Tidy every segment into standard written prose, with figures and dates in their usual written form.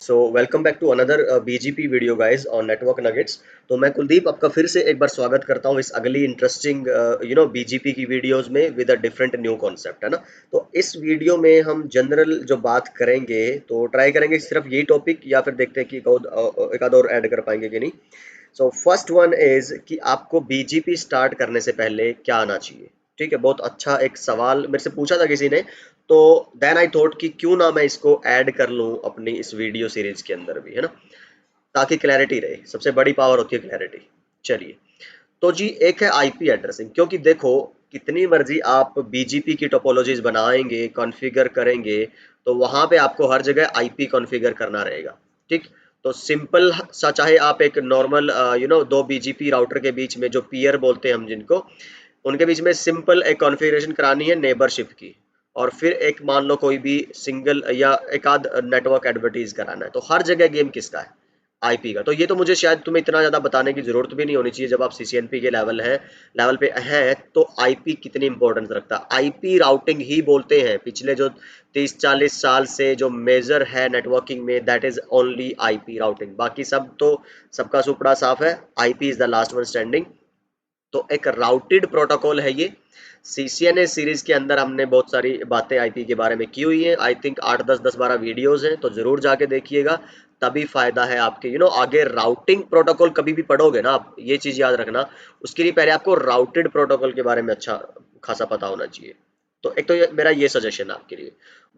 So welcome back to another BGP video guys on network nuggets. तो मैं कुलदीप आपका फिर से एक बार स्वागत करता हूँ इस अगली इंटरेस्टिंग बीजीपी की वीडियोस में with a different new concept, है ना। तो इस वीडियो में हम जनरल जो बात करेंगे तो ट्राई करेंगे सिर्फ यही टॉपिक, या फिर देखते हैं कि एक आध और ऐड कर पाएंगे कि नहीं। सो फर्स्ट वन इज कि आपको बीजीपी स्टार्ट करने से पहले क्या आना चाहिए। ठीक है, बहुत अच्छा एक सवाल मेरे से पूछा था किसी ने, तो देन आई थॉट कि क्यों ना मैं इसको ऐड कर लूं अपनी इस वीडियो सीरीज के अंदर भी, है ना, ताकि क्लैरिटी रहे। सबसे बड़ी पावर होती है क्लैरिटी। चलिए, तो जी एक है आईपी एड्रेसिंग, क्योंकि देखो कितनी मर्जी आप बीजीपी की टोपोलॉजीज बनाएंगे, कॉन्फ़िगर करेंगे, तो वहां पे आपको हर जगह आईपी कॉन्फ़िगर करना रहेगा। ठीक, तो सिंपल सा, चाहे आप एक नॉर्मल दो बीजीपी राउटर के बीच में जो पीयर बोलते हैं हम जिनको, उनके बीच में सिंपल एक कॉन्फ़िगरेशन करानी है नेबरशिप की, और फिर एक मान लो कोई भी सिंगल या एक आध नेटवर्क एडवर्टीज कराना है, तो हर जगह गेम किसका है? आईपी का। तो ये तो मुझे शायद तुम्हें इतना ज्यादा बताने की जरूरत भी नहीं होनी चाहिए। जब आप सीसीएनपी के लेवल पे हैं, तो आईपी कितनी इंपॉर्टेंस रखता है। आईपी राउटिंग ही बोलते हैं पिछले जो 30-40 साल से जो मेजर है नेटवर्किंग में, that is only IP routing. बाकी सब तो सबका सुपड़ा साफ है, IP is the last one standing. तो एक राउटेड प्रोटोकॉल है ये। सीसीएनए सीरीज के अंदर हमने बहुत सारी बातें आईपी के बारे में की हुई है। आई थिंक 8 10 12 वीडियोस हैं, तो जरूर जाके देखिएगा, तभी फायदा है आपके। आगे राउटिंग प्रोटोकॉल कभी भी पढ़ोगे ना आप, ये चीज याद रखना, उसके लिए पहले आपको राउटेड प्रोटोकॉल के बारे में अच्छा खासा पता होना चाहिए। तो एक तो मेरा ये सजेशन है आपके लिए।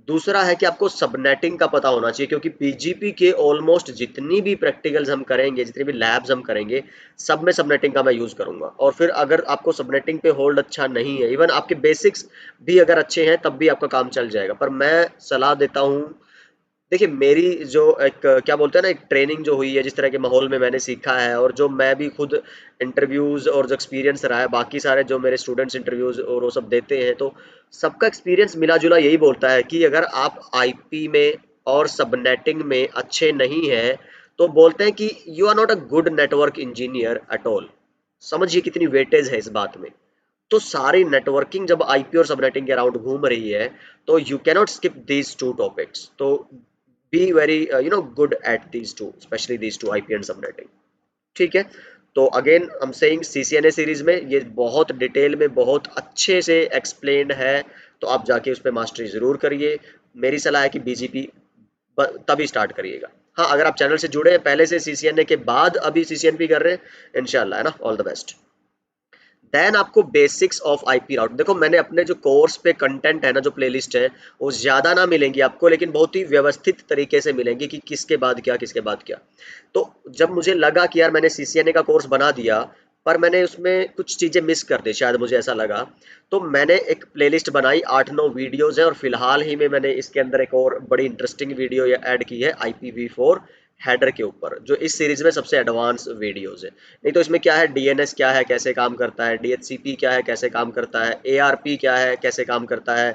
दूसरा है कि आपको सबनेटिंग का पता होना चाहिए, क्योंकि पीजीपी के ऑलमोस्ट जितनी भी प्रैक्टिकल्स हम करेंगे, जितनी भी लैब्स हम करेंगे, सब में सबनेटिंग का मैं यूज करूंगा। और फिर अगर आपको सबनेटिंग पे होल्ड अच्छा नहीं है, इवन आपके बेसिक्स भी अगर अच्छे हैं, तब भी आपका काम चल जाएगा। पर मैं सलाह देता हूँ, देखिए मेरी जो एक क्या बोलते हैं ना, एक ट्रेनिंग जो हुई है, जिस तरह के माहौल में मैंने सीखा है, और जो मैं भी खुद इंटरव्यूज और जो एक्सपीरियंस रहा है, बाकी सारे जो मेरे स्टूडेंट्स इंटरव्यूज और वो सब देते हैं, तो सबका एक्सपीरियंस मिला जुला यही बोलता है कि अगर आप आईपी में और सबनेटिंग में अच्छे नहीं हैं, तो बोलते हैं कि you are not a good network engineer at all. समझिए कितनी वेटेज है इस बात में। तो सारी नेटवर्किंग जब आईपी और सबनेटिंग के अराउंड घूम रही है, तो you cannot skip these two topics. तो be very good at these two, especially these two, IP and subnetting. ठीक है, तो again I am saying CCNA series में ये बहुत डिटेल में बहुत अच्छे से एक्सप्लेन्ड है, तो आप जाके उस पर मास्टरी जरूर करिए। मेरी सलाह है कि बीजीपी तभी स्टार्ट करिएगा। हाँ, अगर आप चैनल से जुड़े हैं पहले से सीसीएनए के बाद अभी सीसीएनपी कर रहे हैं, इंशाल्लाह, है ना। All the best. देन आपको बेसिक्स ऑफ आईपी राउट, देखो मैंने अपने जो कोर्स पे कंटेंट है ना, जो प्लेलिस्ट है, वो ज्यादा ना मिलेंगी आपको, लेकिन बहुत ही व्यवस्थित तरीके से मिलेंगी कि किसके बाद क्या, किसके बाद क्या। तो जब मुझे लगा कि यार मैंने सीसीएनए का कोर्स बना दिया, पर मैंने उसमें कुछ चीजें मिस कर दी, शायद मुझे ऐसा लगा, तो मैंने एक प्लेलिस्ट बनाई, 8-9 वीडियोज है, और फिलहाल ही में मैंने इसके अंदर एक और बड़ी इंटरेस्टिंग वीडियो ऐड की है IPv4 हेडर के ऊपर, जो इस सीरीज में सबसे एडवांस वीडियोज है। नहीं तो इसमें क्या है, डीएनएस क्या है, कैसे काम करता है, डीएचसीपी क्या है, कैसे काम करता है, एआरपी क्या है, कैसे काम करता है,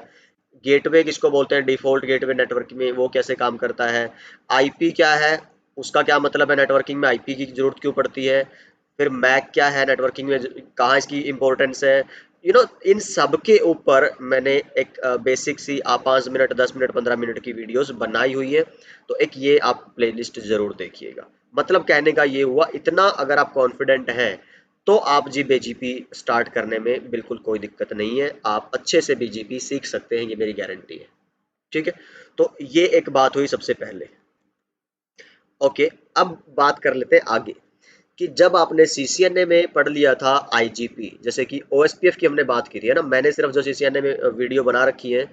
गेटवे किसको बोलते हैं, डिफॉल्ट गेटवे नेटवर्क में, वो कैसे काम करता है, आईपी क्या है, उसका क्या मतलब है, नेटवर्किंग में आईपी की जरूरत क्यों पड़ती है, फिर मैक क्या है नेटवर्किंग में, कहाँ इसकी इंपॉर्टेंस है, इन सब के ऊपर मैंने एक बेसिक सी 5 मिनट 10 मिनट 15 मिनट की वीडियोस बनाई हुई है। तो एक ये आप प्लेलिस्ट जरूर देखिएगा। मतलब कहने का ये हुआ, इतना अगर आप कॉन्फिडेंट हैं, तो आप जी बीजीपी स्टार्ट करने में बिल्कुल कोई दिक्कत नहीं है, आप अच्छे से बीजीपी सीख सकते हैं, ये मेरी गारंटी है। ठीक है, तो ये एक बात हुई सबसे पहले। ओके, अब बात कर लेते हैं आगे, कि जब आपने सीसीएनए में पढ़ लिया था आईजीपी, जैसे कि ओएसपीएफ की हमने बात की थी, है ना, मैंने सिर्फ जो सीसीएनए में वीडियो बना रखी है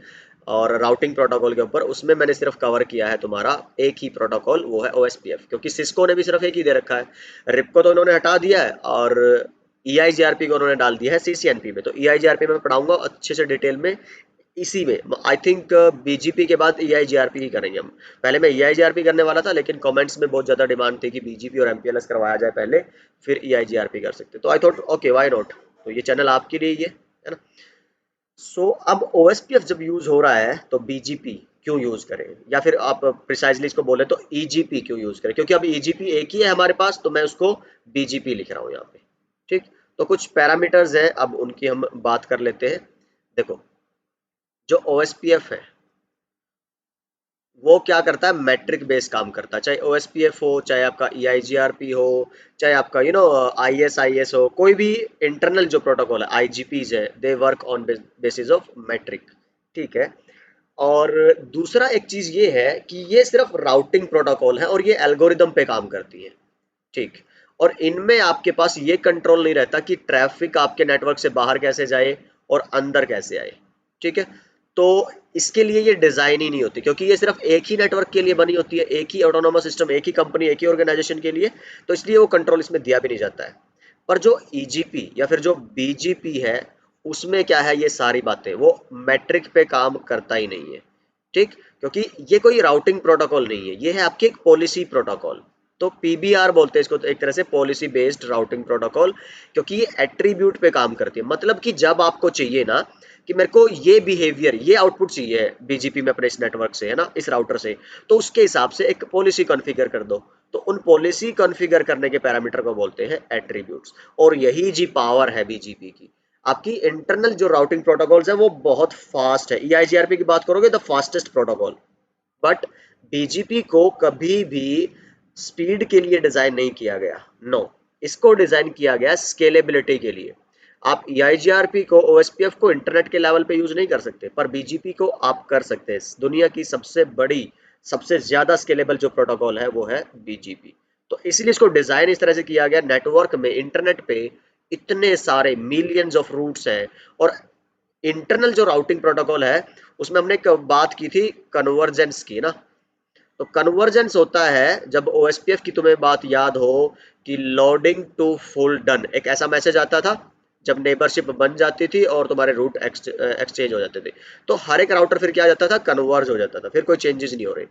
और राउटिंग प्रोटोकॉल के ऊपर, उसमें मैंने सिर्फ कवर किया है तुम्हारा एक ही प्रोटोकॉल, वो है ओएसपीएफ, क्योंकि सिस्को ने भी सिर्फ एक ही दे रखा है। रिपको तो उन्होंने हटा दिया है, और ईआईजीआरपी को उन्होंने डाल दिया है सीसीएनपी में। तो ईआईजीआरपी में पढ़ाऊंगा अच्छे से डिटेल में इसी में। आई थिंक बीजीपी के बाद ईआईजीआरपी ही करेंगे हम। पहले मैं ईआईजीआरपी करने वाला था, लेकिन कमेंट्स में बहुत ज्यादा डिमांड थी कि बीजीपी और एमपीएलएस करवाया जाए पहले, फिर ईआईजीआरपी कर सकते, तो I thought okay why not. तो ये चैनल आपके लिए ये है ना। सो अब ओएसपीएफ जब यूज हो रहा है, तो बीजीपी क्यों यूज करें, या फिर आप प्रिसाइजली इसको बोले तो ईजीपी क्यों यूज करें, क्योंकि अब ईजीपी एक ही है हमारे पास, तो मैं उसको बीजीपी लिख रहा हूँ यहाँ पे। ठीक, तो कुछ पैरामीटर्स हैं, अब उनकी हम बात कर लेते हैं। देखो, जो ओएसपीएफ है वो क्या करता है, मैट्रिक बेस्ड काम करता है, चाहे OSPF हो, चाहे आपका EIGRP हो, चाहे आपका ISIS हो, कोई भी इंटरनल जो प्रोटोकॉल है, IGPs है, they work on basis of metric. ठीक है। और दूसरा एक चीज ये है कि ये सिर्फ राउटिंग प्रोटोकॉल है और ये एल्गोरिदम पे काम करती है। ठीक। और इनमें आपके पास ये कंट्रोल नहीं रहता कि ट्रैफिक आपके नेटवर्क से बाहर कैसे जाए और अंदर कैसे आए। ठीक है। तो इसके लिए ये डिजाइन ही नहीं होती, क्योंकि ये सिर्फ एक ही नेटवर्क के लिए बनी होती है, एक ही ऑटोनोमस सिस्टम, एक ही कंपनी, एक ही ऑर्गेनाइजेशन के लिए, तो इसलिए वो कंट्रोल इसमें दिया भी नहीं जाता है। पर जो ईजीपी या फिर जो बीजीपी है, उसमें क्या है, ये सारी बातें वो मैट्रिक पे काम करता ही नहीं है। ठीक। क्योंकि ये कोई राउटिंग प्रोटोकॉल नहीं है, ये है आपकी एक पॉलिसी प्रोटोकॉल। तो पीबीआर बोलते हैं इसको, तो एक तरह से पॉलिसी बेस्ड राउटिंग प्रोटोकॉल, क्योंकि ये एट्रीब्यूट पे काम करती है। मतलब कि जब आपको चाहिए ना कि मेरे को ये बिहेवियर, ये आउटपुट चाहिए बीजीपी में अपने इस नेटवर्क से, है ना, इस राउटर से, तो उसके हिसाब से एक पॉलिसी कॉन्फ़िगर कर दो। तो उन पॉलिसी कॉन्फ़िगर करने के पैरामीटर को बोलते हैं एट्रीब्यूट्स। और यही जी पावर है बीजीपी की। आपकी इंटरनल जो राउटिंग प्रोटोकॉल्स है वो बहुत फास्ट है। EIGRP की बात करोगे, the fastest protocol. But BGP को कभी भी स्पीड के लिए डिजाइन नहीं किया गया। नो, इसको डिजाइन किया गया स्केलेबिलिटी के लिए। आप EIGRP को, OSPF को इंटरनेट के लेवल पे यूज नहीं कर सकते, पर बीजीपी को आप कर सकते हैं। दुनिया की सबसे बड़ी, सबसे ज्यादा स्केलेबल जो प्रोटोकॉल है वो है बीजीपी। तो इसलिए इसको डिजाइन इस तरह से किया गया। नेटवर्क में, इंटरनेट पे इतने सारे मिलियंस ऑफ रूट्स हैं, और इंटरनल जो राउटिंग प्रोटोकॉल है उसमें हमने एक बात की थी कन्वर्जेंस की ना। तो कन्वर्जेंस होता है जब OSPF की तुम्हें बात याद हो कि लोडिंग टू फुल डन, एक ऐसा मैसेज आता था जब नेबरशिप बन जाती थी और तुम्हारे रूट एक्सचेंज हो जाते थे, तो हर एक राउटर फिर क्या आ जाता था, कन्वर्ज हो जाता था, फिर कोई चेंजेस नहीं हो रहे।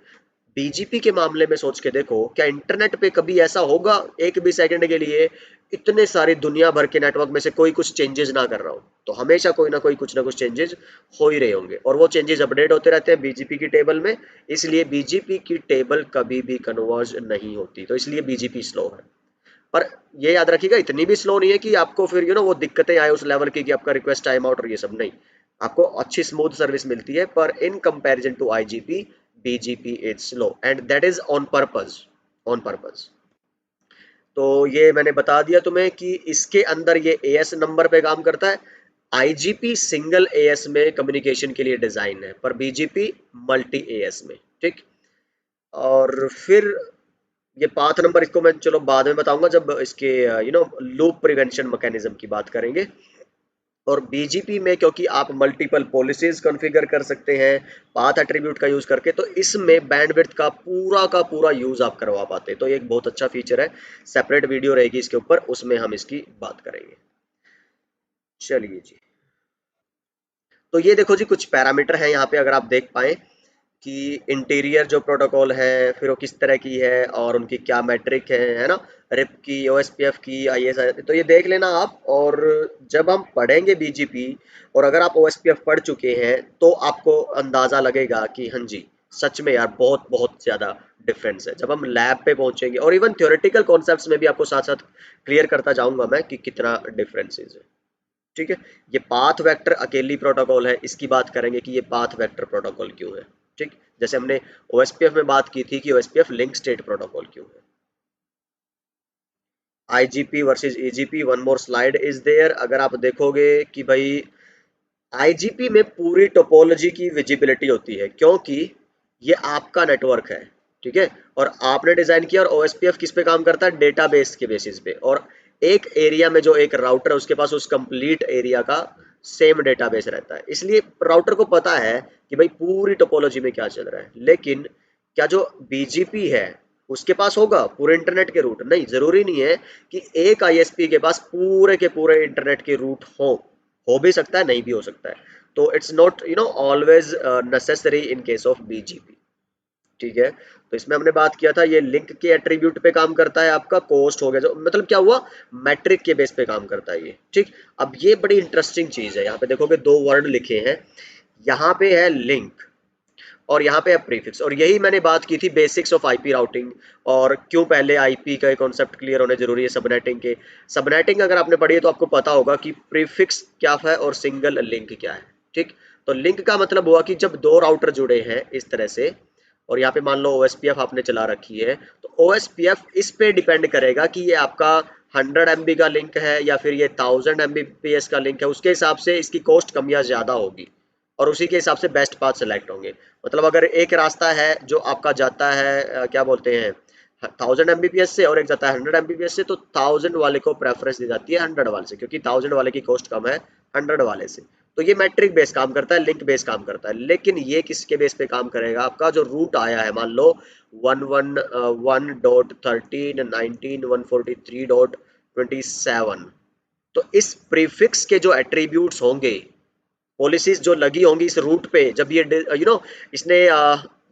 बीजीपी के मामले में सोच के देखो, क्या इंटरनेट पे कभी ऐसा होगा एक भी सेकंड के लिए इतने सारी दुनिया भर के नेटवर्क में से कोई कुछ चेंजेस ना कर रहा हो? तो हमेशा कोई ना कोई कुछ ना कुछ चेंजेस हो ही रहे होंगे, और वो चेंजेस अपडेट होते रहते हैं बीजीपी की टेबल में। इसलिए बीजीपी की टेबल कभी भी कन्वर्ज नहीं होती, तो इसलिए बीजीपी स्लो है। पर ये याद रखिएगा, इतनी भी स्लो नहीं है कि आपको फिर वो दिक्कतें आए उस लेवल की कि आपका रिक्वेस्ट टाइम आउट और ये सब नहीं। आपको अच्छी स्मूथ सर्विस मिलती है, पर in comparison to IGP, BGP is slow, and that is on purpose. On purpose. तो ये मैंने बता दिया तुम्हें कि इसके अंदर ये एएस नंबर पे काम करता है। आईजीपी सिंगल एएस में कम्युनिकेशन के लिए डिजाइन है, पर बीजीपी मल्टी एएस में। ठीक। और फिर ये पाथ नंबर, इसको मैं चलो बाद में बताऊंगा जब इसके लूप प्रिवेंशन मैकेनिज्म की बात करेंगे। और बीजीपी में क्योंकि आप मल्टीपल पॉलिसीज कॉन्फ़िगर कर सकते हैं पाथ एट्रीब्यूट का यूज करके, तो इसमें बैंडविड्थ का पूरा यूज आप करवा पाते हैं। तो ये एक बहुत अच्छा फीचर है। सेपरेट वीडियो रहेगी इसके ऊपर, उसमें हम इसकी बात करेंगे। चलिए जी। तो ये देखो जी, कुछ पैरामीटर हैं यहाँ पे, अगर आप देख पाए कि इंटीरियर जो प्रोटोकॉल है, फिर वो किस तरह की है और उनकी क्या मैट्रिक है ना, रिप की, OSPF की, ISI, तो ये देख लेना आप। और जब हम पढ़ेंगे बीजीपी, और अगर आप OSPF पढ़ चुके हैं, तो आपको अंदाजा लगेगा कि हाँ जी, सच में यार बहुत बहुत ज्यादा डिफरेंस है। जब हम लैब पे पहुंचेंगे, और इवन थ्योरेटिकल कॉन्सेप्ट्स में भी आपको साथ साथ क्लियर करता जाऊंगा मैं कि कितना डिफरेंसेस है। ठीक है। ये पाथ वेक्टर अकेली प्रोटोकॉल है, इसकी बात करेंगे कि ये पाथ वेक्टर प्रोटोकॉल क्यों है। ठीक। जैसे हमने OSPF में बात की थी कि OSPF लिंक स्टेट प्रोटोकॉल क्यों है। IGP versus EGP, one more slide is there. अगर आप देखोगे कि भाई IGP में पूरी टोपोलॉजी की विजिबिलिटी होती है, क्योंकि ये आपका नेटवर्क है। ठीक है। और आपने डिजाइन किया, और OSPF किस पे काम करता है, डेटाबेस के बेसिस पे। और एक एरिया में जो एक राउटर है उसके पास उस कंप्लीट एरिया का सेम डेटाबेस रहता है, इसलिए राउटर को पता है कि भाई पूरी टोपोलॉजी में क्या चल रहा है। लेकिन क्या जो BGP है उसके पास होगा पूरे इंटरनेट के रूट? नहीं, जरूरी नहीं है कि एक ISP के पास पूरे के पूरे इंटरनेट के रूट हो भी सकता है, नहीं भी हो सकता है। तो it's not always necessary in case of BGP. ठीक है। तो इसमें हमने बात किया था, ये लिंक के एट्रीब्यूट पे काम करता है, आपका कोस्ट हो गया, जो मतलब क्या हुआ, मैट्रिक के बेस पे काम करता है ये। ठीक। अब ये बड़ी इंटरेस्टिंग चीज है, यहाँ पे देखोगे दो वर्ड लिखे हैं, यहाँ पे है लिंक और यहाँ पे है प्रीफिक्स। और यही मैंने बात की थी बेसिक्स ऑफ आईपी राउटिंग, और क्यों पहले आईपी का कॉन्सेप्ट क्लियर होने जरूरी है सबनेटिंग के। सबनेटिंग अगर आपने पढ़ी है तो आपको पता होगा कि प्रीफिक्स क्या है और सिंगल लिंक क्या है। ठीक। तो लिंक का मतलब हुआ कि जब दो राउटर जुड़े हैं इस तरह से, और यहाँ पे मान लो OSPF आपने चला रखी है, तो OSPF इस पे डिपेंड करेगा कि ये आपका 100 MB का लिंक है या फिर ये 1000 Mbps का लिंक है, उसके हिसाब से इसकी कॉस्ट कम या ज़्यादा होगी और उसी के हिसाब से बेस्ट पाथ सेलेक्ट होंगे। मतलब अगर एक रास्ता है जो आपका जाता है क्या बोलते हैं 1000 Mbps से और एक जाता है 100 Mbps से, तो 1000 वाले को प्रेफरेंस दी जाती है 100 वाले से, क्योंकि 1000 वाले की कॉस्ट कम है 100 वाले से। तो ये मैट्रिक बेस काम करता है, लिंक बेस काम करता है। लेकिन ये किसके बेस पे काम करेगा, आपका जो रूट आया है मान लो 111.13.19.143.27, तो इस प्रीफिक्स के जो एट्रीब्यूट्स होंगे, पॉलिसीज जो लगी होंगी इस रूट पे, जब ये इसने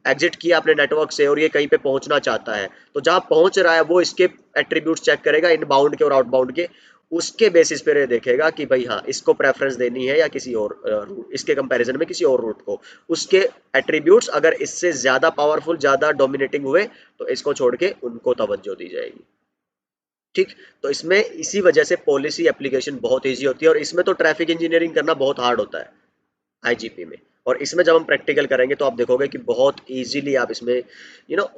एग्जिट किया अपने नेटवर्क से और ये कहीं पे पहुंचना चाहता है, तो जहां पहुंच रहा है वो इसके एट्रीब्यूट्स चेक करेगा, इनबाउंड के और आउटबाउंड के। उसके बेसिस पे ये देखेगा कि भाई हाँ इसको प्रेफरेंस देनी है या किसी और इसके कंपैरिजन में किसी और रूट को। उसके एट्रीब्यूट्स अगर इससे ज्यादा पावरफुल, ज्यादा डोमिनेटिंग हुए, तो इसको छोड़ के उनको तवज्जो दी जाएगी। ठीक। तो इसमें इसी वजह से पॉलिसी एप्लीकेशन बहुत ईजी होती है, और इसमें तो ट्रैफिक इंजीनियरिंग करना बहुत हार्ड होता है आईजीपी में। और इसमें जब हम प्रैक्टिकल करेंगे तो आप देखोगे कि बहुत इजीली आप इसमें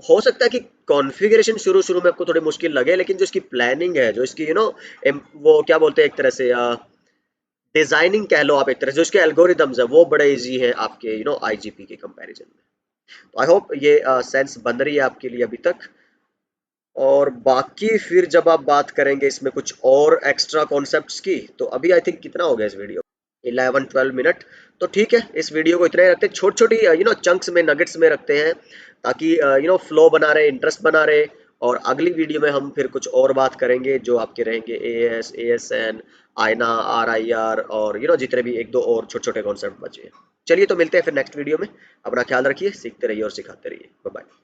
हो सकता है कि कॉन्फ़िगरेशन शुरू शुरू में आपको थोड़ी मुश्किल लगे, लेकिन जो इसकी प्लानिंग है, जो इसकी वो क्या बोलते हैं एक तरह से डिजाइनिंग कह लो आप, एक तरह से जो इसके एल्गोरिदम्स है वो बड़े इजी है आपके आईजीपी के कंपैरिजन में। तो आई होप ये सेंस बन रही है आपके लिए अभी तक। और बाकी फिर जब आप बात करेंगे इसमें कुछ और एक्स्ट्रा कॉन्सेप्ट्स की, तो अभी आई थिंक कितना हो गया इस वीडियो, 11-12 मिनट। तो ठीक है, इस वीडियो को इतना ही रखते हैं, छोटी छोटी चंक्स में, नगेट्स में रखते हैं, ताकि फ्लो बना रहे, इंटरेस्ट बना रहे। और अगली वीडियो में हम फिर कुछ और बात करेंगे जो आपके रहेंगे एएस, एएसएन, आयना, आरआईआर, और जितने भी एक दो और छोटे छोटे कॉन्सेप्ट बचे हैं। चलिए तो मिलते हैं फिर नेक्स्ट वीडियो में। अपना ख्याल रखिए, सीखते रहिए और सिखाते रहिए। Bye bye.